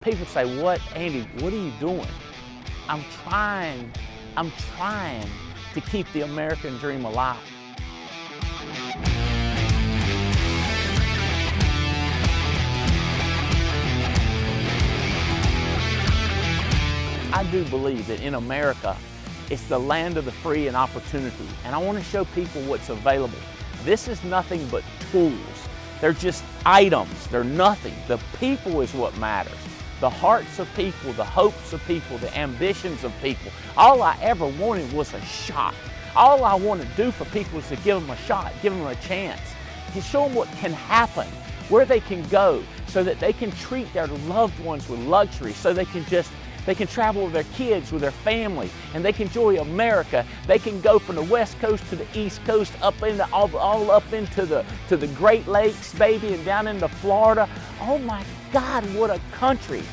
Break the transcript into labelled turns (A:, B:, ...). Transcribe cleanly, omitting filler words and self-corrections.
A: People say, what, Andy, what are you doing? I'm trying to keep the American dream alive. I do believe that in America, it's the land of the free and opportunity, and I want to show people what's available. This is nothing but tools. They're just items. They're nothing. The people is what matters. The hearts of people, the hopes of people, the ambitions of people. All I ever wanted was a shot. All I want to do for people is to give them a shot, give them a chance, to show them what can happen, where they can go, so that they can treat their loved ones with luxury, so they can travel with their kids, with their family, and they can enjoy America. They can go from the West Coast to the East Coast, up into all up into the Great Lakes, baby, and down into Florida. Oh my God, what a country.